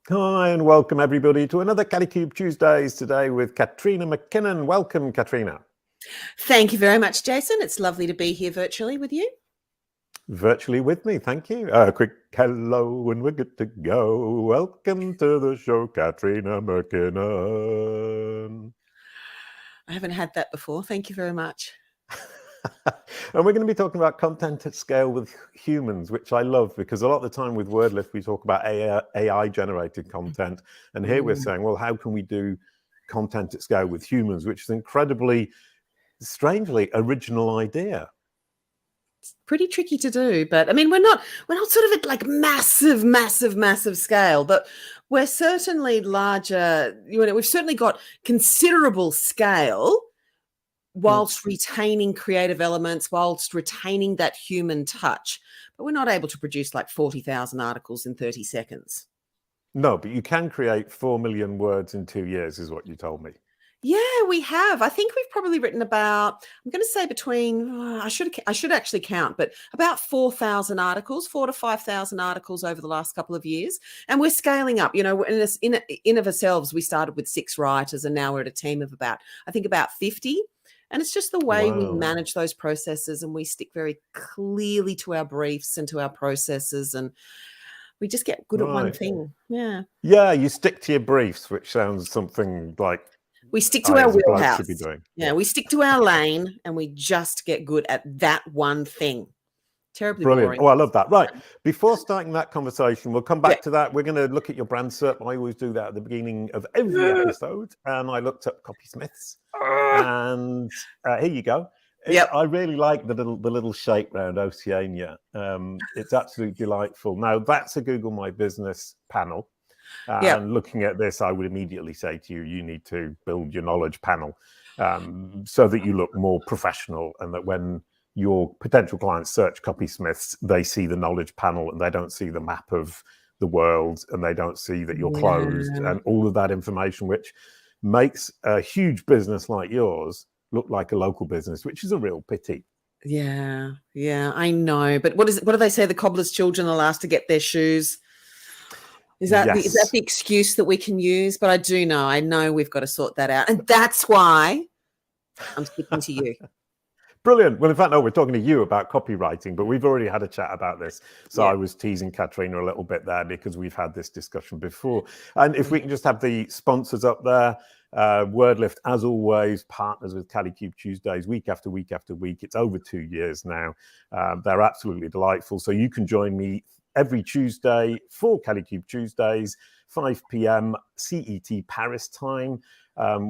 Hi and welcome everybody to another Kalicube Tuesdays today with Katrina McKinnon. Welcome, Katrina. Thank you very much, Jason. It's lovely to be here virtually with you. Virtually with me, thank you. Quick hello and we're good to go. Welcome to the show, Katrina McKinnon. I haven't had that before. Thank you very much. And we're going to be talking about content at scale with humans, which I love because a lot of the time with Wordlift, we talk about AI-generated content. And here we're saying, well, how can we do content at scale with humans, which is an incredibly, strangely original idea. It's pretty tricky to do, but I mean, we're not sort of at like massive scale, but we're certainly larger. We've certainly got considerable scale whilst retaining creative elements, whilst retaining that human touch. But we're not able to produce like 40,000 articles in 30 seconds. No, but you can create 4 million words in 2 years, is what you told me. Yeah, we have. I think we've probably written about, I'm going to say between, I should actually count, but about 4,000 articles, 4,000 to 5,000 articles over the last couple of years. And we're scaling up, in of ourselves, we started with 6 writers and now we're at a team of about 50. And it's just the way we manage those processes, and we stick very clearly to our briefs and to our processes, and we just get good at one thing. Yeah. Yeah, you stick to your briefs, which sounds something like we stick to our wheelhouse. Should be doing. Yeah, we stick to our lane, and we just get good at that one thing. Terribly brilliant. boring. Oh, I love that. Right. Before starting that conversation, we'll come back to that. We're going to look at your brand SERP. I always do that at the beginning of every episode. And I looked up CopySmiths. And here you go. I really like the little shape round Oceania. It's absolutely delightful. Now, that's a Google My Business panel. And looking at this, I would immediately say to you, you need to build your knowledge panel so that you look more professional, and that when your potential clients search CopySmiths, they see the knowledge panel and they don't see the map of the world, and they don't see that you're closed and all of that information, which makes a huge business like yours look like a local business, which is a real pity. Yeah, I know. But what do they say? The cobbler's children are last to get their shoes. Is that the excuse that we can use? But I know we've got to sort that out. And that's why I'm speaking to you. Brilliant. Well, in fact, no, we're talking to you about copywriting, but we've already had a chat about this. So I was teasing Katrina a little bit there because we've had this discussion before. And if we can just have the sponsors up there, Wordlift, as always, partners with Kalicube Tuesdays week after week after week. It's over 2 years now. They're absolutely delightful. So you can join me every Tuesday for Kalicube Tuesdays, 5 p.m. CET Paris time.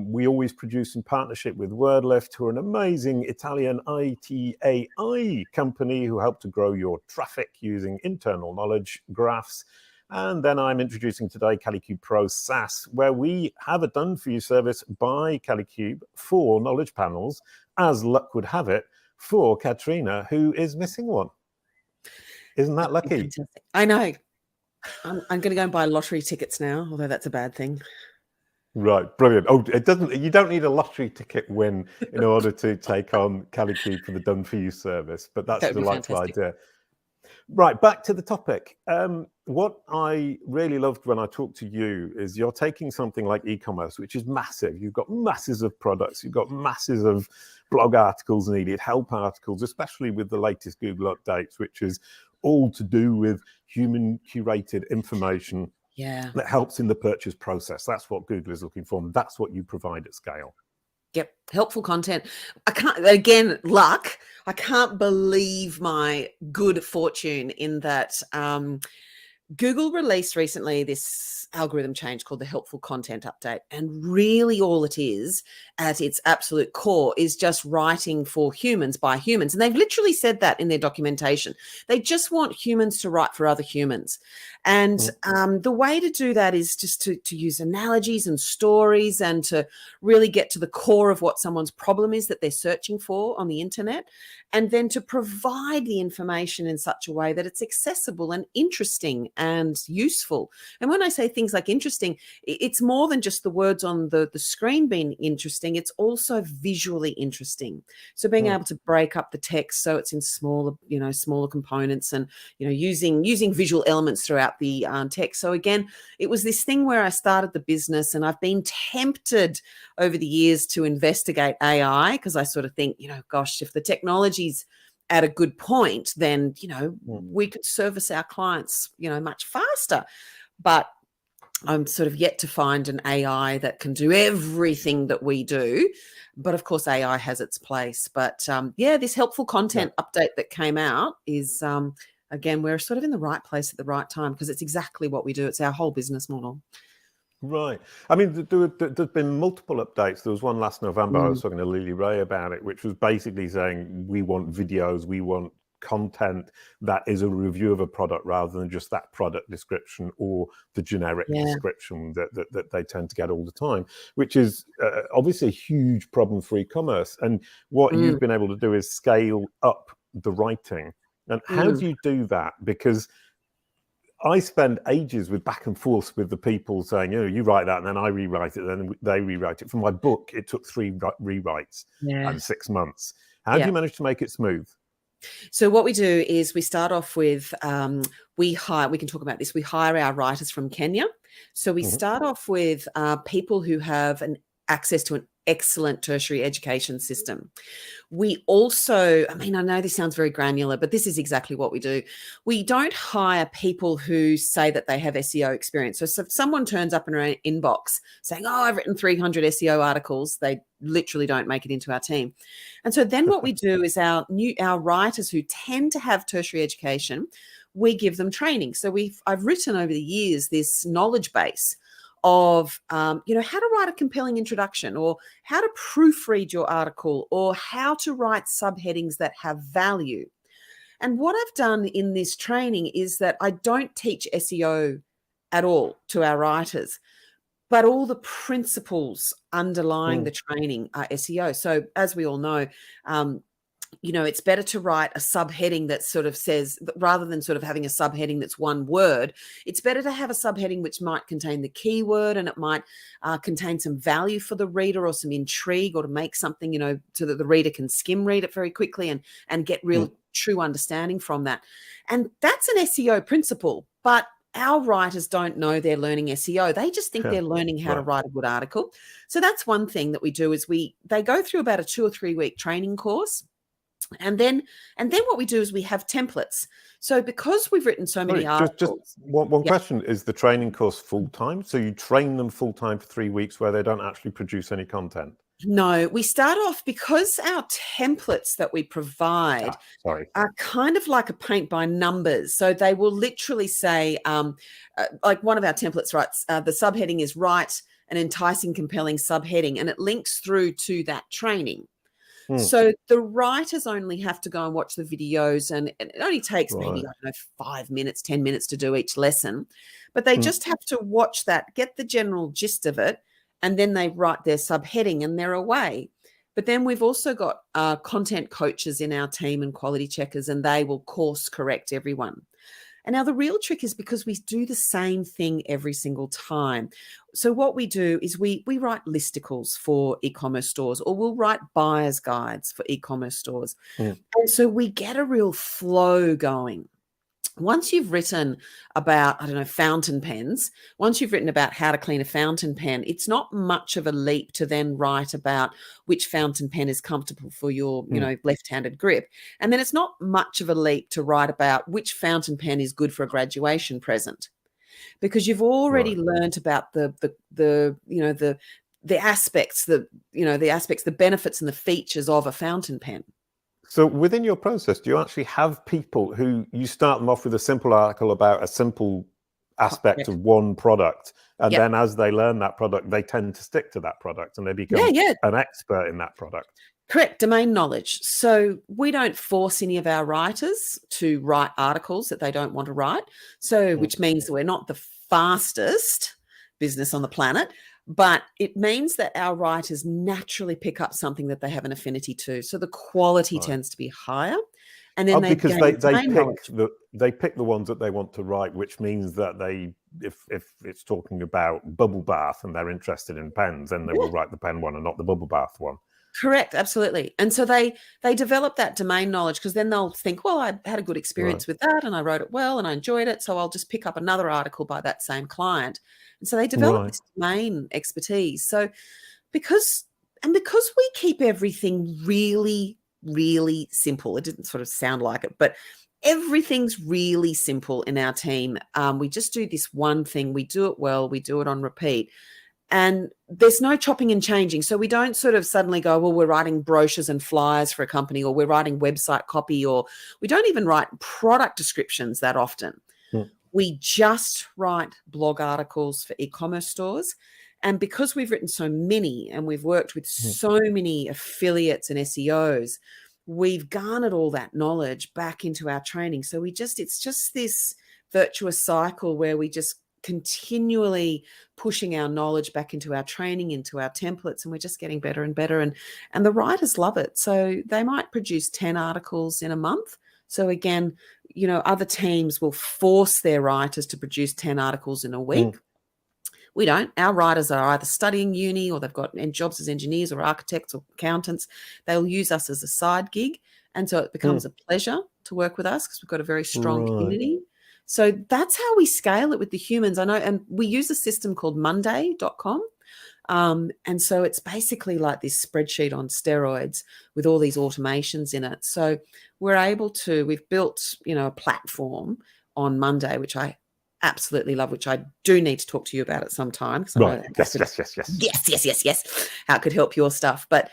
We always produce in partnership with Wordlift, who are an amazing Italian IT AI company who help to grow your traffic using internal knowledge graphs. And then I'm introducing today Kalicube Pro SaaS, where we have a done-for-you service by Kalicube for knowledge panels, as luck would have it, for Katrina, who is missing one. Isn't that lucky? Fantastic. I know. I'm going to go and buy lottery tickets now, although that's a bad thing. Right, brilliant. Oh, you don't need a lottery ticket win in order to take on Kalicube for the done for you service, but that's a delightful idea. Right, back to the topic. What I really loved when I talked to you is you're taking something like e-commerce, which is massive. You've got masses of products, you've got masses of blog articles needed, help articles, especially with the latest Google updates, which is all to do with human curated information that helps in the purchase process. That's what Google is looking for, and that's what you provide at scale. Yep, helpful content. Luck. I can't believe my good fortune in that Google released recently this algorithm change called the helpful content update. And really all it is at its absolute core is just writing for humans by humans. And they've literally said that in their documentation. They just want humans to write for other humans. And the way to do that is just to use analogies and stories and to really get to the core of what someone's problem is that they're searching for on the internet, and then to provide the information in such a way that it's accessible and interesting and useful. And when I say things like interesting, it's more than just the words on the screen being interesting. It's also visually interesting. So being able to break up the text so it's in smaller components, and using visual elements throughout about the tech. So again, it was this thing where I started the business, and I've been tempted over the years to investigate AI, because I sort of think, gosh, if the technology's at a good point, then, we could service our clients, much faster. But I'm sort of yet to find an AI that can do everything that we do. But of course, AI has its place. But this helpful content update that came out is, again, we're sort of in the right place at the right time, because it's exactly what we do. It's our whole business model. Right. I mean, there's been multiple updates. There was one last November. I was talking to Lily Ray about it, which was basically saying we want videos, we want content that is a review of a product rather than just that product description or the generic description that they tend to get all the time, which is obviously a huge problem for e-commerce. And what you've been able to do is scale up the writing. And how do you do that? Because I spend ages with back and forth with the people saying, you write that and then I rewrite it, then they rewrite it. For my book, it took 3 rewrites and 6 months. How do you manage to make it smooth? So what we do is we start off with, we can talk about this, we hire our writers from Kenya. So we start off with people who have access to an excellent tertiary education system. We also, I know this sounds very granular, but this is exactly what we do. We don't hire people who say that they have SEO experience. So if someone turns up in our inbox saying, I've written 300 SEO articles, they literally don't make it into our team. And so then what we do is our writers who tend to have tertiary education, we give them training. So I've written over the years this knowledge base of, how to write a compelling introduction, or how to proofread your article, or how to write subheadings that have value. And what I've done in this training is that I don't teach SEO at all to our writers, but all the principles underlying the training are SEO. So as we all know, it's better to write a subheading that sort of says, rather than sort of having a subheading that's one word, it's better to have a subheading which might contain the keyword, and it might contain some value for the reader, or some intrigue, or to make something, so that the reader can skim read it very quickly and get real true understanding from that. And that's an SEO principle, but our writers don't know they're learning SEO. They just think they're learning how to write a good article. So that's one thing that we do is they go through about a 2 or 3 week training course. And then what we do is we have templates. So because we've written so many articles. Just one question: is the training course full time? So you train them full time for 3 weeks where they don't actually produce any content? No, we start off, because our templates that we provide are kind of like a paint by numbers. So they will literally say, like one of our templates writes, the subheading is write an enticing, compelling subheading, and it links through to that training. So the writers only have to go and watch the videos, and it only takes maybe, 5 minutes, 10 minutes to do each lesson, but they just have to watch that, get the general gist of it, and then they write their subheading and they're away. But then we've also got content coaches in our team and quality checkers, and they will course correct everyone. And now the real trick is, because we do the same thing every single time. So what we do is we write listicles for e-commerce stores, or we'll write buyer's guides for e-commerce stores. And so we get a real flow going. Once you've written about, fountain pens, once you've written about how to clean a fountain pen, it's not much of a leap to then write about which fountain pen is comfortable for your, left-handed grip. And then it's not much of a leap to write about which fountain pen is good for a graduation present, because you've already learned about the aspects, the benefits and the features of a fountain pen. So within your process, do you actually have people who you start them off with a simple article about a simple aspect of one product, and then as they learn that product, they tend to stick to that product and they become an expert in that product? Correct. Domain knowledge. So we don't force any of our writers to write articles that they don't want to write. So which means that we're not the fastest business on the planet, but it means that our writers naturally pick up something that they have an affinity to. So the quality tends to be higher. And then they pick the ones that they want to write, which means that if it's talking about bubble bath and they're interested in pens, then they will write the pen one and not the bubble bath one. Correct, absolutely. And so they develop that domain knowledge, because then they'll think, well, I had a good experience with that and I wrote it well and I enjoyed it, so I'll just pick up another article by that same client. And so they develop this domain expertise. So because we keep everything really, really simple, it didn't sort of sound like it, but everything's really simple in our team. We just do this one thing. We do it well. We do it on repeat. And there's no chopping and changing. So we don't sort of suddenly go, well, we're writing brochures and flyers for a company, or we're writing website copy, or we don't even write product descriptions that often. We just write blog articles for e-commerce stores. And because we've written so many and we've worked with so many affiliates and SEOs, we've garnered all that knowledge back into our training. So it's just this virtuous cycle where we just continually pushing our knowledge back into our training, into our templates, and we're just getting better and better. And the writers love it. So they might produce 10 articles in a month. So again, other teams will force their writers to produce 10 articles in a week. We don't. Our writers are either studying uni, or they've got jobs as engineers or architects or accountants. They'll use us as a side gig. And so it becomes a pleasure to work with us because we've got a very strong community. So that's how we scale it with the humans. I know, and we use a system called Monday.com. And so it's basically like this spreadsheet on steroids with all these automations in it. So we've built, a platform on Monday, which I absolutely love, which I do need to talk to you about at some time. Yes. How it could help your stuff. But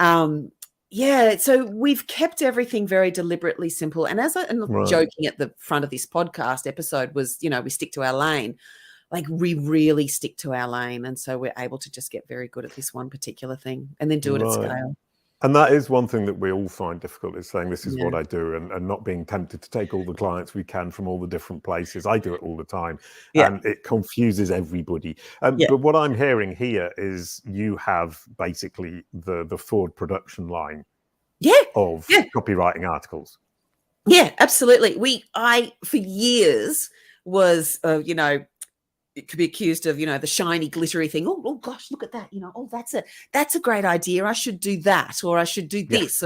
so we've kept everything very deliberately simple. And joking at the front of this podcast episode was, we stick to our lane. Like, we really stick to our lane. And so we're able to just get very good at this one particular thing and then do it at scale. And that is one thing that we all find difficult, is saying this is what I do, and not being tempted to take all the clients we can from all the different places. I do it all the time, and it confuses everybody. But what I'm hearing here is you have basically the Ford production line of copywriting articles. Yeah, absolutely. I for years was, it could be accused of, the shiny, glittery thing. Oh gosh, look at that. That's a great idea. I should do that, or I should do this.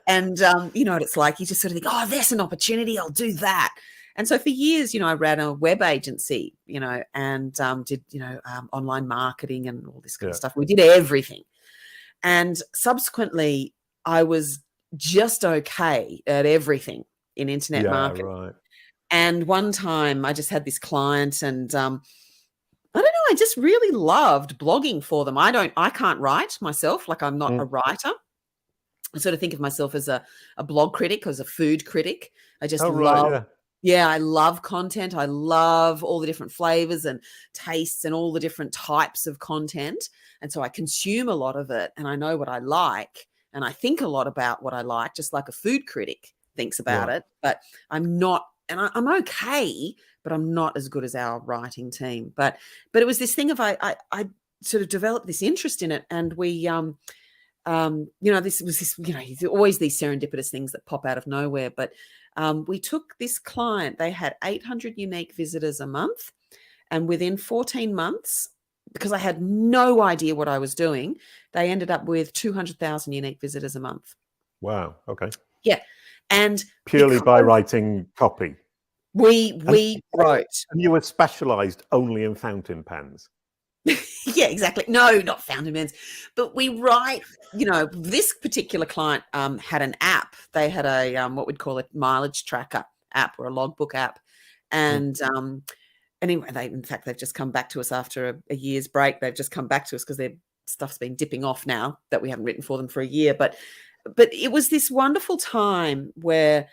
And you know what it's like. You just sort of think, oh, there's an opportunity. I'll do that. And so for years, I ran a web agency, and did, online marketing and all this kind of stuff. We did everything. And subsequently, I was just okay at everything in internet marketing. Right. And one time I just had this client, and I don't know, I just really loved blogging for them. I can't write myself. Like, I'm not a writer. I sort of think of myself as a blog critic, as a food critic. I just I love content. I love all the different flavors and tastes and all the different types of content. And so I consume a lot of it, and I know what I like, and I think a lot about what I like, just like a food critic thinks about it. But I'm not, and I'm okay, but I'm not as good as our writing team. But it was this thing of I sort of developed this interest in it, and we there's always these serendipitous things that pop out of nowhere. But we took this client, they had 800 unique visitors a month, and within 14 months, because I had no idea what I was doing, they ended up with 200,000 unique visitors a month. Wow. Okay. Yeah. And purely by writing copy. We wrote. And you were specialized only in fountain pens. Yeah, exactly. No, not fountain pens. But we write, this particular client had an app. They had a what we'd call a mileage tracker app, or a logbook app. And anyway, they've just come back to us after a year's break. They've just come back to us because their stuff's been dipping off now that we haven't written for them for a year. But it was this wonderful time where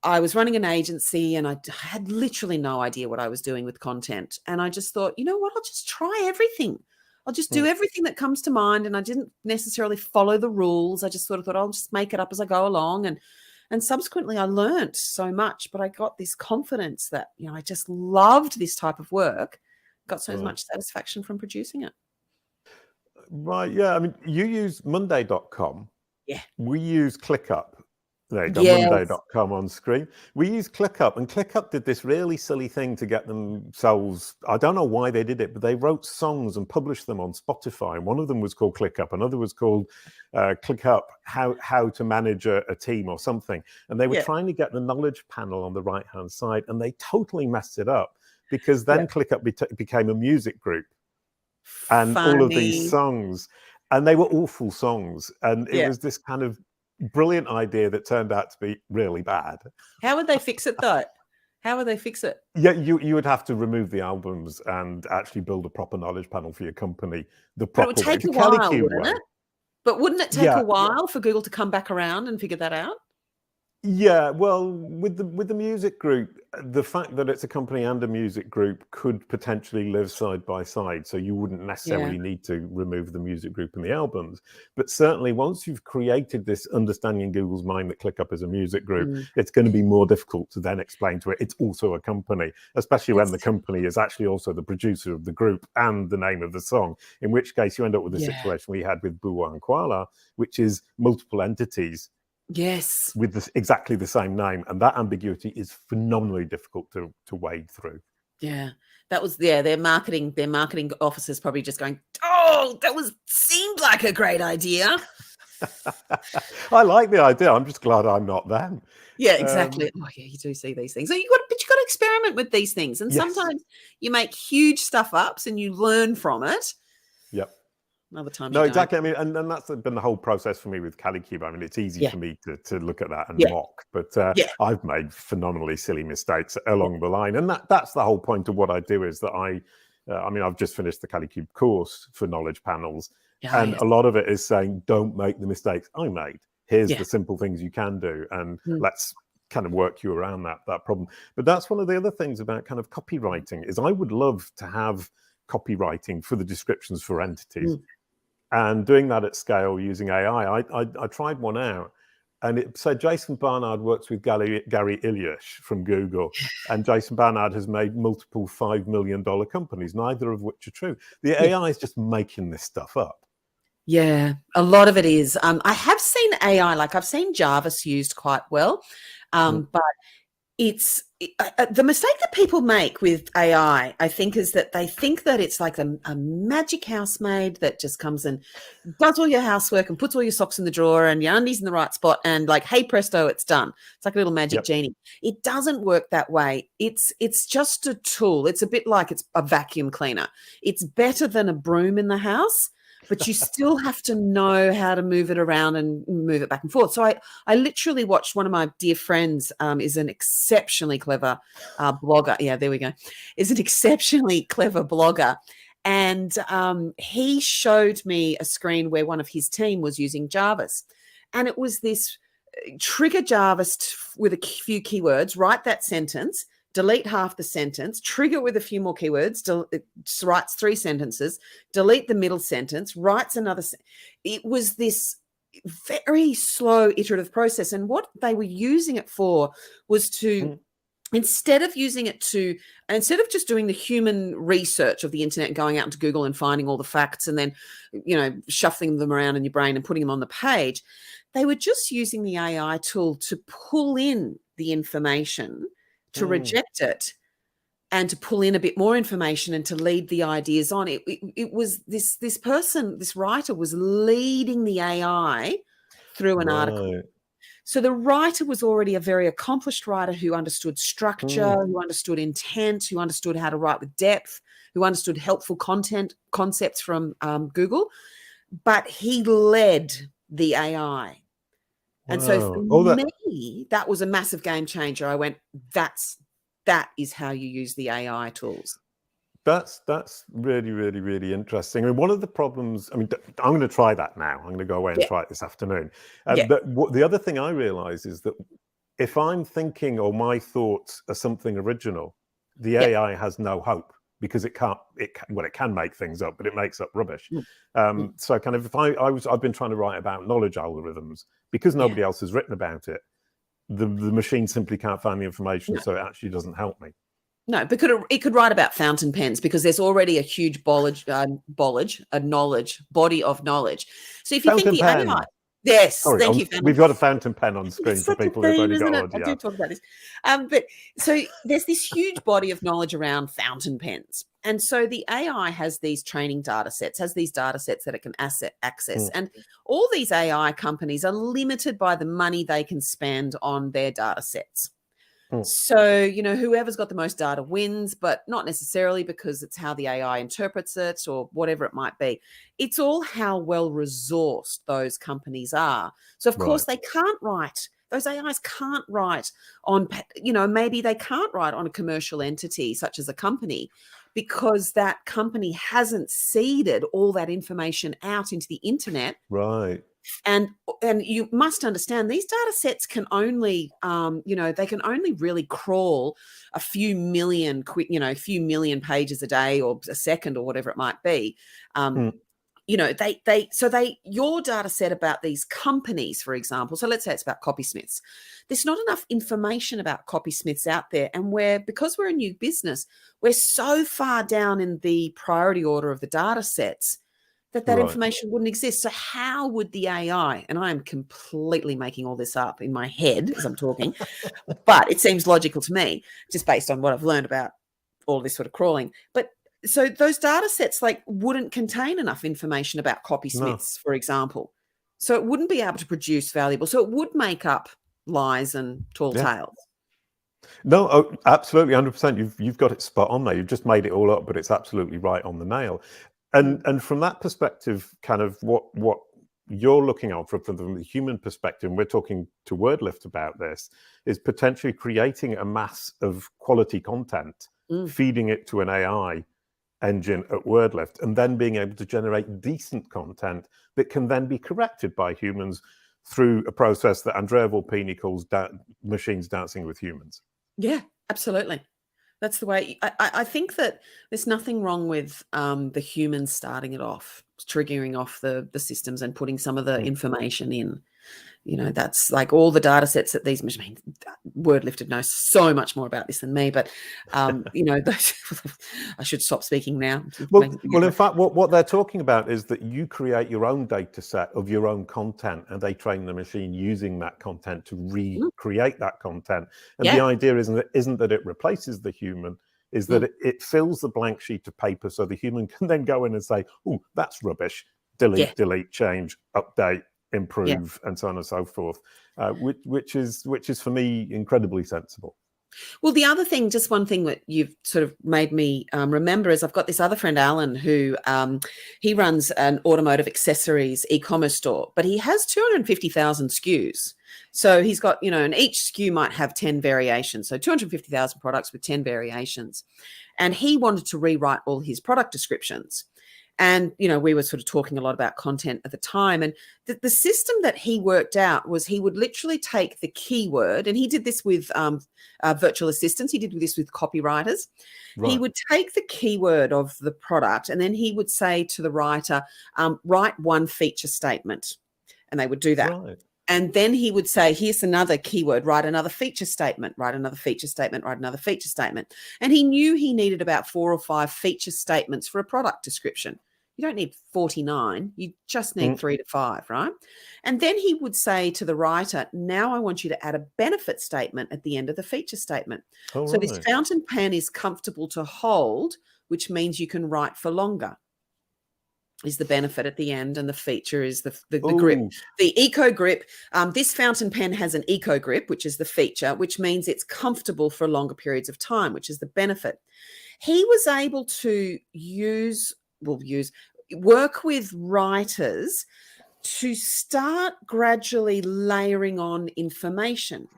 I was running an agency, and I had literally no idea what I was doing with content. And I just thought, you know what, I'll just try everything. I'll just do everything that comes to mind. And I didn't necessarily follow the rules. I just sort of thought, I'll just make it up as I go along. And subsequently I learned so much, but I got this confidence that, I just loved this type of work, got so much satisfaction from producing it. Right. Yeah. I mean, you use Monday.com. Yeah. We use ClickUp. There you go, Yes. Monday.com on screen. We used ClickUp, and ClickUp did this really silly thing to get themselves, I don't know why they did it, but they wrote songs and published them on Spotify. One of them was called ClickUp, another was called ClickUp, how to manage a team or something. And they were trying to get the knowledge panel on the right-hand side, and they totally messed it up, because then ClickUp became a music group. And all of these songs, and they were awful songs. And it was this kind of brilliant idea that turned out to be really bad. How would they fix it though? How would they fix it? Yeah, you would have to remove the albums and actually build a proper knowledge panel for your company. The proper But it would take way, a while, wouldn't it? But wouldn't it take a while for Google to come back around and figure that out? Yeah, well, with the music group, the fact that it's a company and a music group could potentially live side by side. So you wouldn't necessarily need to remove the music group and the albums. But certainly once you've created this understanding in Google's mind that ClickUp is a music group, it's going to be more difficult to then explain to it it's also a company, especially when the company is actually also the producer of the group and the name of the song, in which case you end up with the situation we had with Buwa and Kuala, which is multiple entities. Yes, with exactly the same name, and that ambiguity is phenomenally difficult to wade through. Yeah, that was their marketing officers probably just going, "Oh, seemed like a great idea." I like the idea. I'm just glad I'm not them. Yeah, exactly. Oh, yeah, you do see these things. So you got to experiment with these things, and sometimes you make huge stuff ups and you learn from it. Yep. Other times, no, exactly. I mean, and that's been the whole process for me with Kalicube. I mean, it's easy for me to look at that and mock, but I've made phenomenally silly mistakes along the line, and that's the whole point of what I do. Is that I mean, I've just finished the Kalicube course for knowledge panels, and a lot of it is saying, don't make the mistakes I made. Here's the simple things you can do, and let's kind of work you around that problem. But that's one of the other things about kind of copywriting is I would love to have copywriting for the descriptions for entities. And doing that at scale using AI, I tried one out, and it said Jason Barnard works with Gary Ilyash from Google, and Jason Barnard has made multiple $5 million companies, neither of which are true. The AI is just making this stuff up. Yeah, a lot of it is. I have seen AI, like I've seen Jarvis used quite well, but it's the mistake that people make with AI, I think, is that they think that it's like a magic housemaid that just comes and does all your housework and puts all your socks in the drawer and your undies in the right spot and like, hey, presto, it's done. It's like a little magic genie. It doesn't work that way. It's just a tool. It's a bit like it's a vacuum cleaner. It's better than a broom in the house, but you still have to know how to move it around and move it back and forth. So I literally watched one of my dear friends, is an exceptionally clever blogger. Yeah, there we go. Is an exceptionally clever blogger. And he showed me a screen where one of his team was using Jarvis. And it was this trigger Jarvis with a few keywords, write that sentence, delete half the sentence, trigger with a few more keywords, writes 3 sentences, delete the middle sentence, writes another. It was this very slow iterative process. And what they were using it for was to, instead of just doing the human research of the internet and going out into Google and finding all the facts and then, shuffling them around in your brain and putting them on the page, they were just using the AI tool to pull in the information, to reject it, and to pull in a bit more information and to lead the ideas on. It was this person, this writer was leading the AI through an article. So the writer was already a very accomplished writer who understood structure, who understood intent, who understood how to write with depth, who understood helpful concepts from Google, but he led the AI. And so for me, that was a massive game changer. I went, that is how you use the AI tools. That's really, really, really interesting. I mean, one of the problems, I'm going to try that now. I'm going to go away and try it this afternoon. But the other thing I realize is that if I'm thinking or my thoughts are something original, the AI has no hope because it can make things up, but it makes up rubbish. So kind of I've been trying to write about knowledge algorithms because nobody else has written about it. The machine simply can't find the information, so it actually doesn't help me. No, because it could write about fountain pens because there's already a huge body of knowledge. So if you think the AI, Yes, Sorry, thank you, we've got a fountain pen on screen It's for such a people who've theme, only got isn't it? I audio. do talk about this. But so there's this huge body of knowledge around fountain pens. And so the AI has these training data sets, has these data sets that it can access. And all these AI companies are limited by the money they can spend on their data sets. So, whoever's got the most data wins, but not necessarily because it's how the AI interprets it or whatever it might be. It's all how well resourced those companies are. So, of course, they can't write. Those AIs can't write on, maybe they can't write on a commercial entity such as a company because that company hasn't seeded all that information out into the internet. Right. And you must understand these data sets can only they can only really crawl a few million pages a day or a second or whatever it might be. Your data set about these companies, for example, so let's say it's about CopySmiths. There's not enough information about CopySmiths out there, and because we're a new business, we're so far down in the priority order of the data sets that information wouldn't exist. So how would the AI, and I am completely making all this up in my head as I'm talking, but it seems logical to me just based on what I've learned about all this sort of crawling. But so those data sets wouldn't contain enough information about CopySmiths, for example. So it wouldn't be able to produce valuable. So it would make up lies and tall tales. No, absolutely, 100%. You've got it spot on there. You've just made it all up, but it's absolutely right on the nail. And from that perspective, kind of what you're looking at from the human perspective, and we're talking to Wordlift about this, is potentially creating a mass of quality content, feeding it to an AI engine at Wordlift, and then being able to generate decent content that can then be corrected by humans through a process that Andrea Volpini calls machines dancing with humans. Yeah, absolutely. That's the way. I think that there's nothing wrong with the humans starting it off, triggering off the systems and putting some of the information in. That's like all the data sets that these machines, Wordlifted knows so much more about this than me, but, those, I should stop speaking now. Well, in fact, what they're talking about is that you create your own data set of your own content, and they train the machine using that content to recreate that content. And the idea isn't that it replaces the human, is that it fills the blank sheet of paper so the human can then go in and say, oh, that's rubbish, delete, change, update, improve, and so on and so forth, which is for me incredibly sensible. Well, the other thing, just one thing that you've sort of made me remember is I've got this other friend, Alan, who he runs an automotive accessories e-commerce store, but he has 250,000 SKUs. So he's got, and each SKU might have 10 variations. So 250,000 products with 10 variations. And he wanted to rewrite all his product descriptions. And, we were sort of talking a lot about content at the time. And the system that he worked out was he would literally take the keyword, and he did this with virtual assistants. He did this with copywriters. He would take the keyword of the product, and then he would say to the writer, write one feature statement. And they would do that. Right. And then he would say, here's another keyword, write another feature statement, write another feature statement, write another feature statement. And he knew he needed about 4 or 5 feature statements for a product description. You don't need 49, you just need 3 to 5, right? And then he would say to the writer, now I want you to add a benefit statement at the end of the feature statement. So this fountain pen is comfortable to hold, which means you can write for longer. Is the benefit at the end, and the feature is the grip, the eco grip. This fountain pen has an eco grip, which is the feature, which means it's comfortable for longer periods of time, which is the benefit. He was able to work with writers to start gradually layering on information.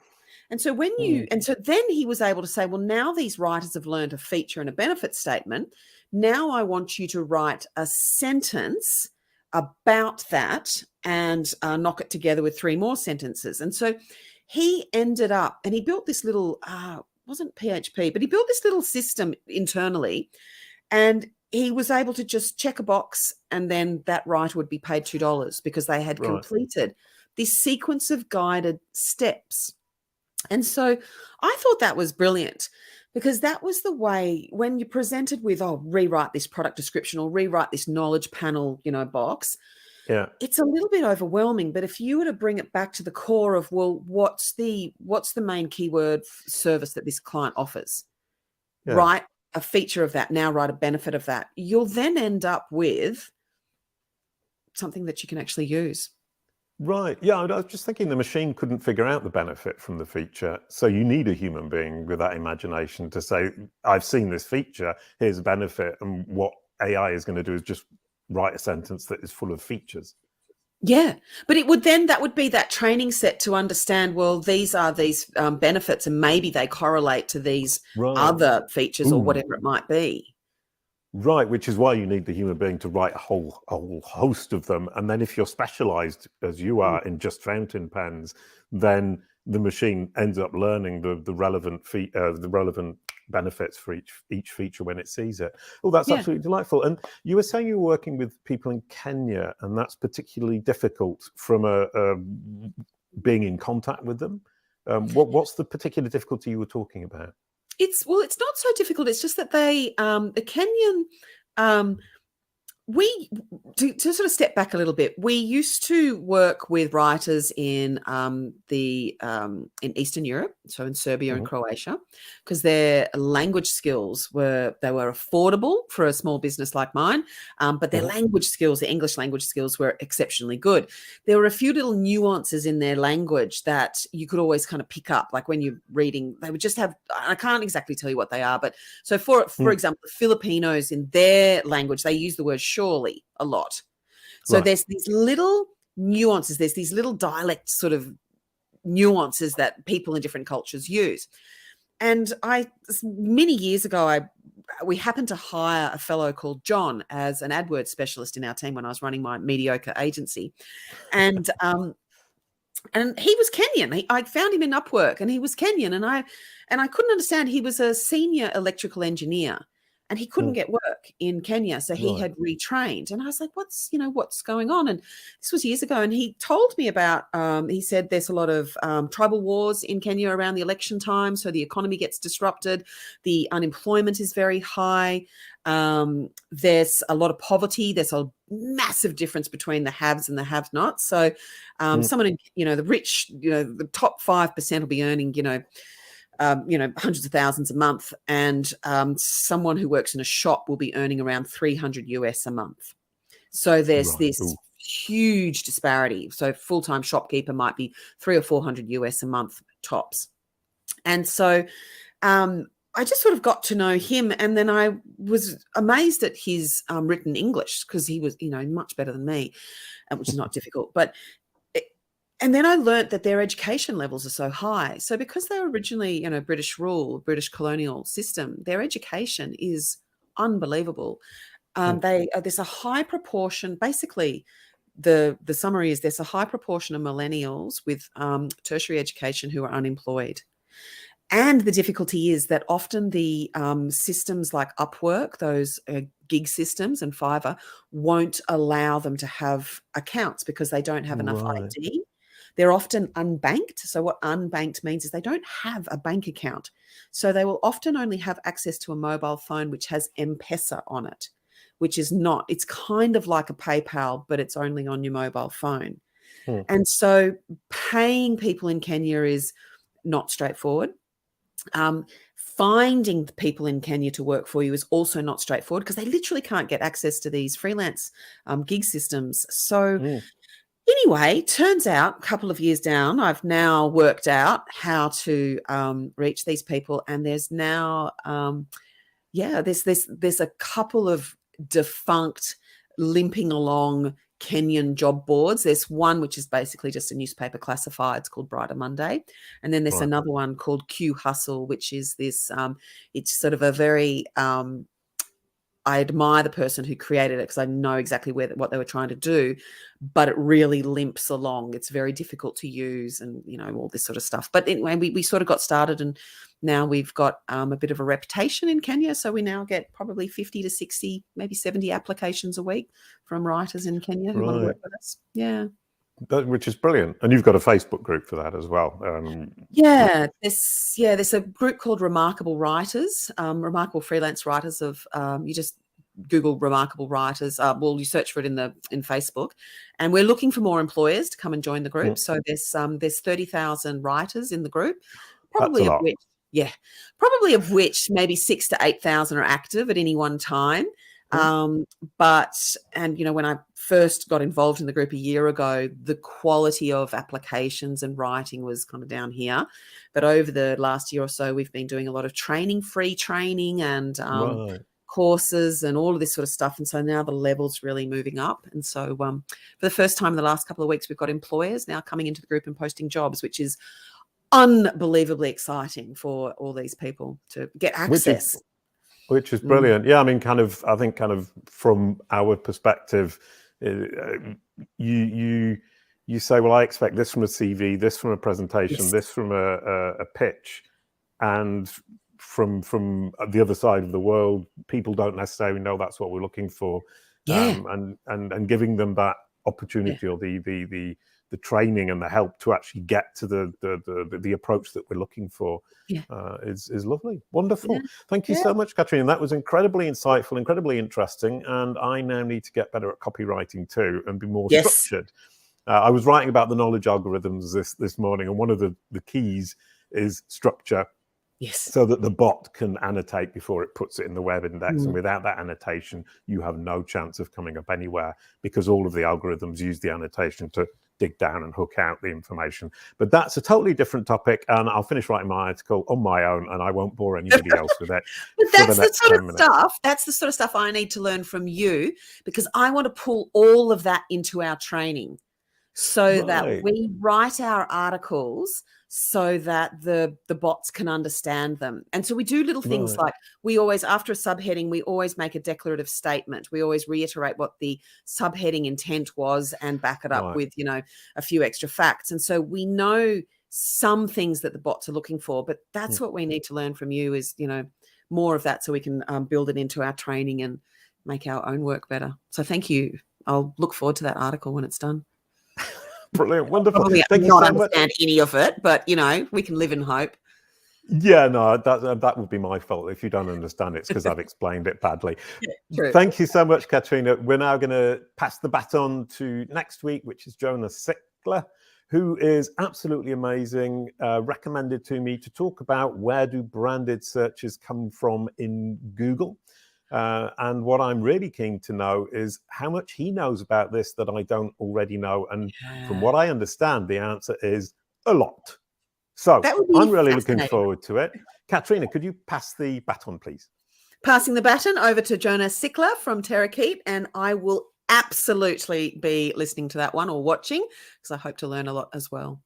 And so then he was able to say, well, now these writers have learned a feature and a benefit statement. Now I want you to write a sentence about that and knock it together with 3 more sentences. And so he ended up, and he built this little, wasn't PHP, but he built this little system internally, and he was able to just check a box, and then that writer would be paid $2 because they had completed this sequence of guided steps. And so I thought that was brilliant, because that was the way when you presented with, rewrite this product description or rewrite this knowledge panel, box, Yeah. it's a little bit overwhelming. But if you were to bring it back to the core of, well, what's the main keyword service that this client offers? Yeah. Write a feature of that, now write a benefit of that. You'll then end up with something that you can actually use. Right. Yeah, I was just thinking the machine couldn't figure out the benefit from the feature. So you need a human being with that imagination to say, I've seen this feature, here's a benefit. And what AI is going to do is just write a sentence that is full of features. Yeah, but that would be that training set to understand, well, these are these benefits, and maybe they correlate to these other features or whatever it might be. Right, which is why you need the human being to write a whole host of them. And then if you're specialized, as you are, in just fountain pens, then the machine ends up learning the relevant benefits for each feature when it sees it. Oh, that's absolutely delightful. And you were saying you were working with people in Kenya, and that's particularly difficult from being in contact with them. What's the particular difficulty you were talking about? It's not so difficult. It's just that they, the Kenyan, to sort of step back a little bit, we used to work with writers in Eastern Europe, so in Serbia and Croatia, because their language skills were affordable for a small business like mine, but their language skills, the English language skills, were exceptionally good. There were a few little nuances in their language that you could always kind of pick up, like when you're reading, they would just have, I can't exactly tell you what they are, but so for example, the Filipinos, in their language, they use the word surely a lot. So there's these little nuances, there's these little dialect sort of nuances that people in different cultures use. And many years ago, we happened to hire a fellow called John as an AdWords specialist in our team when I was running my mediocre agency. And he was Kenyan. I found him in Upwork, and he was Kenyan, and I couldn't understand. He was a senior electrical engineer, and he couldn't get work in Kenya, so he had retrained. And I was like, what's going on? And this was years ago, and he told me about, he said there's a lot of tribal wars in Kenya around the election time, so the economy gets disrupted, the unemployment is very high, there's a lot of poverty, there's a massive difference between the haves and the have-nots. So someone in, the rich, the top 5% will be earning, hundreds of thousands a month, and someone who works in a shop will be earning around $300 US a month. So there's this huge disparity. So full-time shopkeeper might be $300 or $400 US a month tops. And so I just sort of got to know him, and then I was amazed at his written English, because he was, much better than me, which is not difficult. And then I learnt that their education levels are so high. So because they were originally, British rule, British colonial system, their education is unbelievable. There's a high proportion, basically, the summary is there's a high proportion of millennials with tertiary education who are unemployed. And the difficulty is that often the systems like Upwork, those gig systems, and Fiverr won't allow them to have accounts because they don't have enough ID. They're often unbanked. So what unbanked means is they don't have a bank account. So they will often only have access to a mobile phone which has M-Pesa on it, which is not, it's kind of like a PayPal, but it's only on your mobile phone. And so paying people in Kenya is not straightforward. Finding people in Kenya to work for you is also not straightforward, because they literally can't get access to these freelance gig systems. So anyway, turns out a couple of years down, I've now worked out how to reach these people. And there's now, there's a couple of defunct, limping along Kenyan job boards. There's one which is basically just a newspaper classifieds called Brighter Monday. And then there's another one called Q Hustle, which is this, it's sort of a very, I admire the person who created it, because I know exactly what they were trying to do, but it really limps along. It's very difficult to use, and, all this sort of stuff. But anyway, we sort of got started, and now we've got a bit of a reputation in Kenya. So we now get probably 50 to 60, maybe 70 applications a week from writers in Kenya who want to work with us. Yeah. Which is brilliant. And you've got a Facebook group for that as well. There's a group called Remarkable Writers, Remarkable Freelance Writers of, you just Google Remarkable Writers. Well, you search for it in Facebook, and we're looking for more employers to come and join the group. So there's 30,000 writers in the group, probably of which maybe 6,000 to 8,000 are active at any one time. But when I first got involved in the group a year ago, the quality of applications and writing was kind of down here. But over the last year or so, we've been doing a lot of free training and courses and all of this sort of stuff. And so now the level's really moving up. And so for the first time in the last couple of weeks, we've got employers now coming into the group and posting jobs, which is unbelievably exciting for all these people to get access. Which is brilliant. Yeah, I mean, I think from our perspective, you say, well, I expect this from a CV, this from a presentation, this from a pitch, and from the other side of the world, people don't necessarily know that's what we're looking for. And giving them that opportunity or the training and the help to actually get to the approach that we're looking for is lovely. Wonderful. Thank you so much, Katrina. That was incredibly insightful, incredibly interesting. And I now need to get better at copywriting too and be more structured. I was writing about the knowledge algorithms this morning, and one of the keys is structure. So that the bot can annotate before it puts it in the web index. And without that annotation, you have no chance of coming up anywhere, because all of the algorithms use the annotation to dig down and hook out the information. But that's a totally different topic, and I'll finish writing my article on my own, and I won't bore anybody else with it. But that's the sort of stuff. That's the sort of stuff I need to learn from you, because I want to pull all of that into our training, so that we write our articles so that the bots can understand them. And so we do little things like, we always, after a subheading, we always make a declarative statement. We always reiterate what the subheading intent was and back it up with, a few extra facts. And so we know some things that the bots are looking for, but that's what we need to learn from you is, more of that, so we can build it into our training and make our own work better. So thank you. I'll look forward to that article when it's done. Brilliant, wonderful. Probably Thank you so understand much. Any of it, but we can live in hope. Yeah, no, that would be my fault if you don't understand it. It's because I've explained it badly. Thank you so much, Katrina. We're now going to pass the baton to next week, which is Jonas Sickler, who is absolutely amazing. Recommended to me to talk about where do branded searches come from in Google. And what I'm really keen to know is how much he knows about this that I don't already know. And from what I understand, the answer is a lot. So I'm really looking forward to it. Katrina, could you pass the baton, please? Passing the baton over to Jonas Sickler from Kalicube, and I will absolutely be listening to that one or watching, because I hope to learn a lot as well.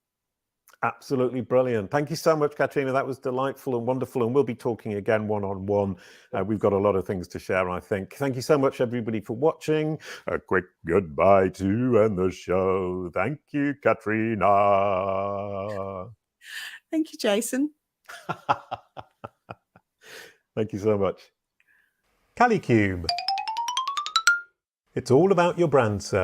Absolutely brilliant. Thank you so much, Katrina. That was delightful and wonderful. And we'll be talking again one-on-one. We've got a lot of things to share, I think. Thank you so much, everybody, for watching. A quick goodbye to end the show. Thank you, Katrina. Thank you, Jason. Thank you so much. Kalicube. It's all about your brand search.